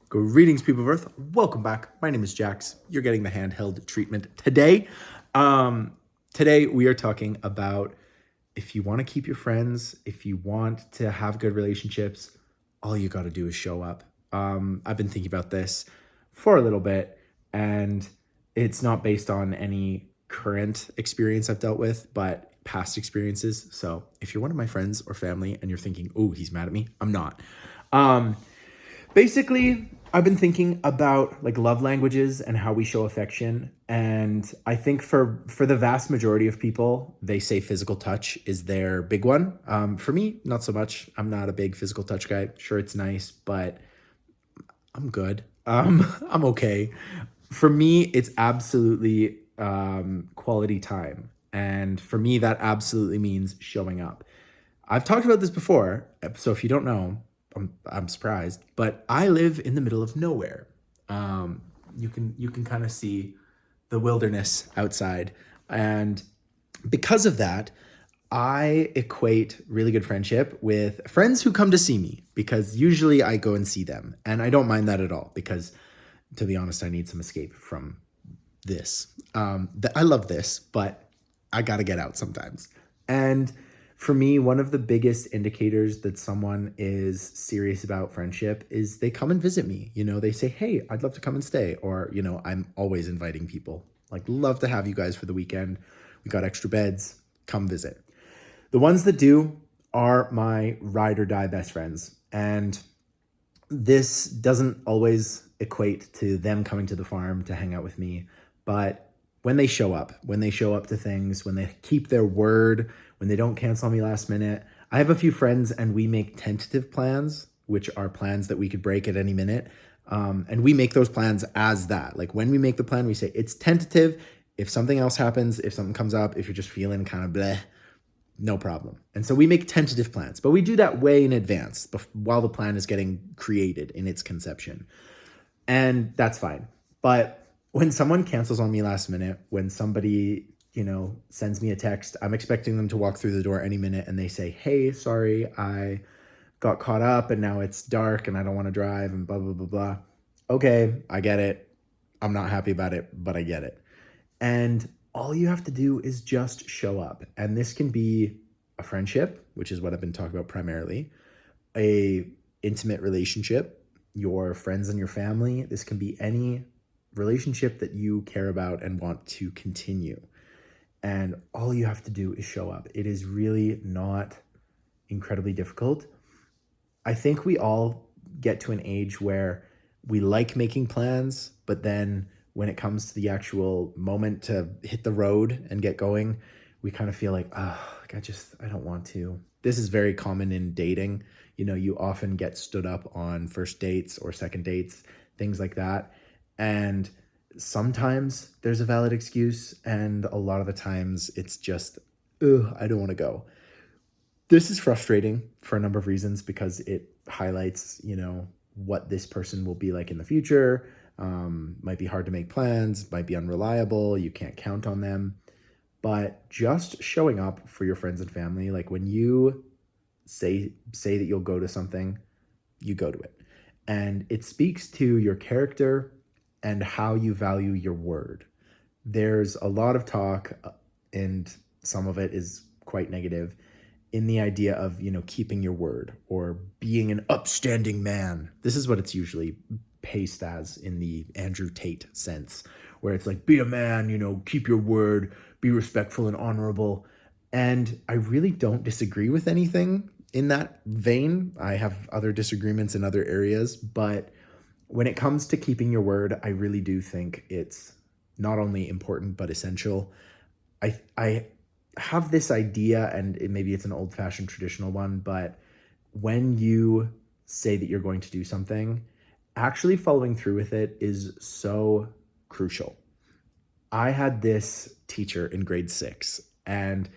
Greetings, people of Earth. Welcome back. My name is Jax. You're getting the handheld treatment today. Today we are talking about if you want to keep your friends, if you want to have good relationships, all you got to do is show up. I've been thinking about this for a little bit, and it's not based on any current experience I've dealt with, but past experiences. So if you're one of my friends or family and you're thinking, oh, he's mad at me, I'm not. Basically, I've been thinking about like love languages and how we show affection, and I think for the vast majority of people, they say physical touch is their big one. For me, not so much. I'm not a big physical touch guy. Sure, it's nice, but I'm good. I'm okay. For me, it's absolutely quality time, and for me, that absolutely means showing up. I've talked about this before, so if you don't know, I'm surprised, but I live in the middle of nowhere. You can kind of see the wilderness outside, and because of that, I equate really good friendship with friends who come to see me because usually I go and see them, and I don't mind that at all because, to be honest, I need some escape from this. I love this, but I got to get out sometimes. And for me, one of the biggest indicators that someone is serious about friendship is they come and visit me. They say, hey, I'd love to come and stay. Or, I'm always inviting people. Like, love to have you guys for the weekend. We got extra beds. Come visit. The ones that do are my ride or die best friends. And this doesn't always equate to them coming to the farm to hang out with me, but when they show up to things, when they keep their word, when they don't cancel on me last minute. I have a few friends and we make tentative plans, which are plans that we could break at any minute. And we make those plans as that. Like when we make the plan, we say it's tentative. If something else happens, if something comes up, if you're just feeling kind of bleh, no problem. And so we make tentative plans, but we do that way in advance while the plan is getting created in its conception. And that's fine. But when someone cancels on me last minute, when somebody, sends me a text, I'm expecting them to walk through the door any minute and they say, hey, sorry, I got caught up and now it's dark and I don't want to drive and blah, blah, blah, blah. Okay, I get it. I'm not happy about it, but I get it. And all you have to do is just show up. And this can be a friendship, which is what I've been talking about primarily, a intimate relationship, your friends and your family. This can be any relationship that you care about and want to continue. And all you have to do is show up. It is really not incredibly difficult. I think we all get to an age where we like making plans, but then when it comes to the actual moment to hit the road and get going, we kind of feel like, I don't want to. This is very common in dating. You often get stood up on first dates or second dates, things like that. And sometimes there's a valid excuse, and a lot of the times it's just, I don't want to go. This is frustrating for a number of reasons because it highlights, what this person will be like in the future. Might be hard to make plans, might be unreliable, you can't count on them. But just showing up for your friends and family, like when you say that you'll go to something, you go to it. And it speaks to your character and how you value your word. There's a lot of talk, and some of it is quite negative, in the idea of, keeping your word or being an upstanding man. This is what it's usually paced as in the Andrew Tate sense, where it's like, be a man, keep your word, be respectful and honorable. And I really don't disagree with anything in that vein. I have other disagreements in other areas, but when it comes to keeping your word, I really do think it's not only important, but essential. I have this idea, and maybe it's an old-fashioned traditional one, but when you say that you're going to do something, actually following through with it is so crucial. I had this teacher in grade 6, and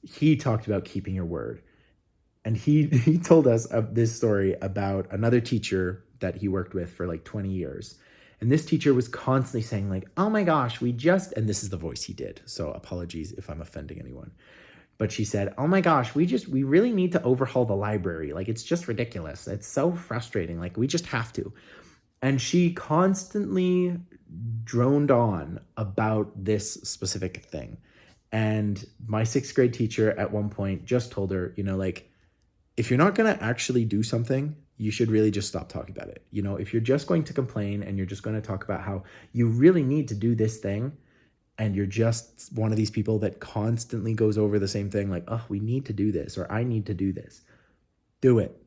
he talked about keeping your word. And he told us this story about another teacher that he worked with for like 20 years. And this teacher was constantly saying like, oh my gosh, and this is the voice he did. So apologies if I'm offending anyone. But she said, oh my gosh, we really need to overhaul the library. Like, it's just ridiculous. It's so frustrating. Like, we just have to. And she constantly droned on about this specific thing. And my sixth grade teacher at one point just told her, like, if you're not going to actually do something, you should really just stop talking about it. If you're just going to complain and you're just going to talk about how you really need to do this thing, and you're just one of these people that constantly goes over the same thing, like, oh, we need to do this, or I need to do this, do it.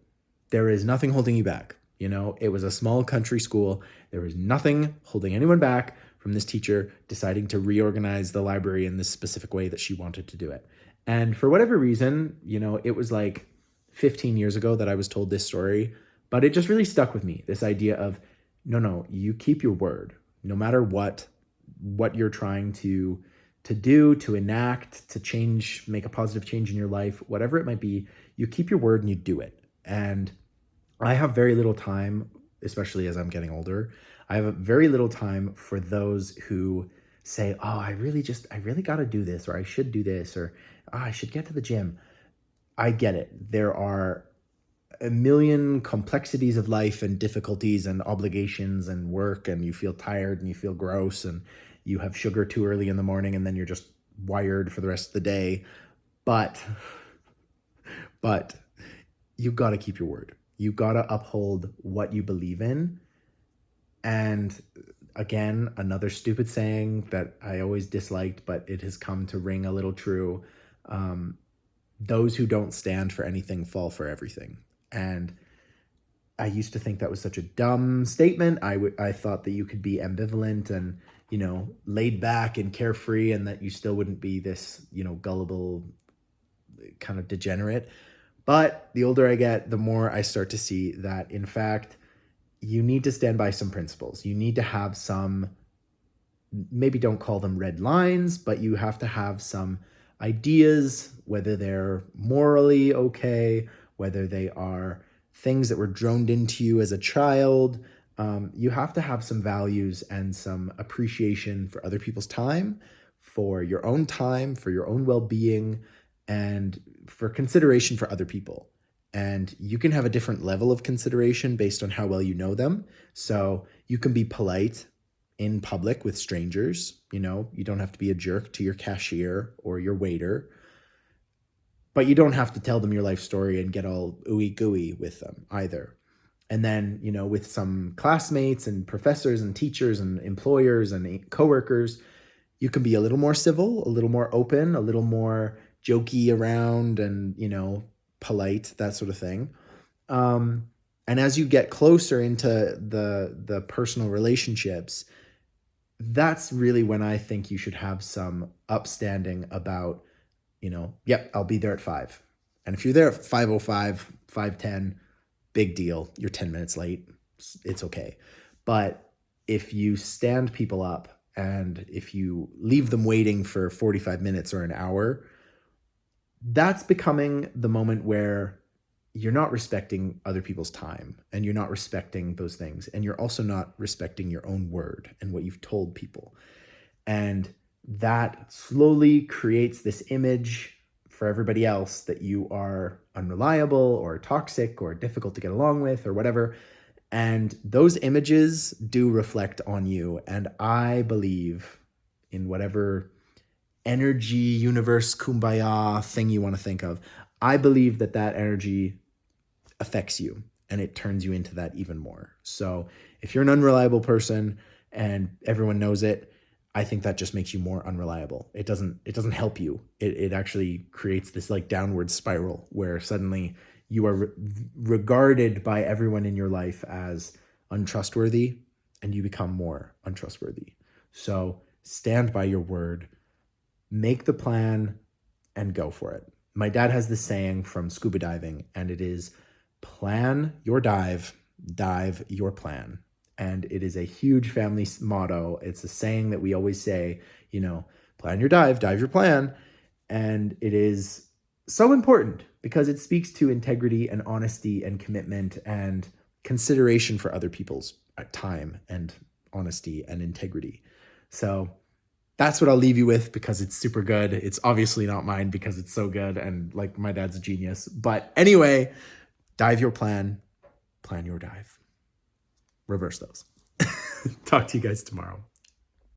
There is nothing holding you back. It was a small country school. There was nothing holding anyone back from this teacher deciding to reorganize the library in this specific way that she wanted to do it. And for whatever reason, it was like 15 years ago that I was told this story, but it just really stuck with me. This idea of, no, you keep your word, no matter what you're trying to do, to enact, to change, make a positive change in your life, whatever it might be, you keep your word and you do it. And I have very little time, especially as I'm getting older. I have very little time for those who say, oh, I really got to do this, or I should do this, or oh, I should get to the gym. I get it. There are a million complexities of life and difficulties and obligations and work, and you feel tired and you feel gross and you have sugar too early in the morning and then you're just wired for the rest of the day. But you got to keep your word. You got to uphold what you believe in. And again, another stupid saying that I always disliked, but it has come to ring a little true. Those who don't stand for anything fall for everything. And I used to think that was such a dumb statement. I thought that you could be ambivalent and, laid back and carefree, and that you still wouldn't be this, gullible kind of degenerate. But the older I get, the more I start to see that, in fact, you need to stand by some principles. You need to have some, maybe don't call them red lines, but you have to have some ideas, whether they're morally okay, whether they are things that were droned into you as a child. You have to have some values and some appreciation for other people's time, for your own time, for your own well-being, and for consideration for other people. And you can have a different level of consideration based on how well you know them. So you can be polite in public with strangers. You don't have to be a jerk to your cashier or your waiter, but you don't have to tell them your life story and get all ooey gooey with them either. And then, with some classmates and professors and teachers and employers and coworkers, you can be a little more civil, a little more open, a little more jokey around and, polite, that sort of thing. And as you get closer into the personal relationships, that's really when I think you should have some upstanding about, yep, I'll be there at 5. And if you're there at 5:05, 5:10, big deal. You're 10 minutes late. It's okay. But if you stand people up and if you leave them waiting for 45 minutes or an hour, that's becoming the moment where you're not respecting other people's time and you're not respecting those things. And you're also not respecting your own word and what you've told people. And that slowly creates this image for everybody else that you are unreliable or toxic or difficult to get along with or whatever. And those images do reflect on you. And I believe in whatever energy, universe, kumbaya thing you want to think of. I believe that energy affects you and it turns you into that even more. So if you're an unreliable person and everyone knows it, I think that just makes you more unreliable. It doesn't help you. It actually creates this like downward spiral where suddenly you are regarded by everyone in your life as untrustworthy and you become more untrustworthy. So stand by your word, make the plan and go for it. My dad has this saying from scuba diving, and it is plan your dive, dive your plan. And it is a huge family motto. It's a saying that we always say, plan your dive, dive your plan. And it is so important because it speaks to integrity and honesty and commitment and consideration for other people's time and honesty and integrity. So that's what I'll leave you with because it's super good. It's obviously not mine because it's so good and like my dad's a genius. But anyway, dive your plan, plan your dive. reverse those. Talk to you guys tomorrow.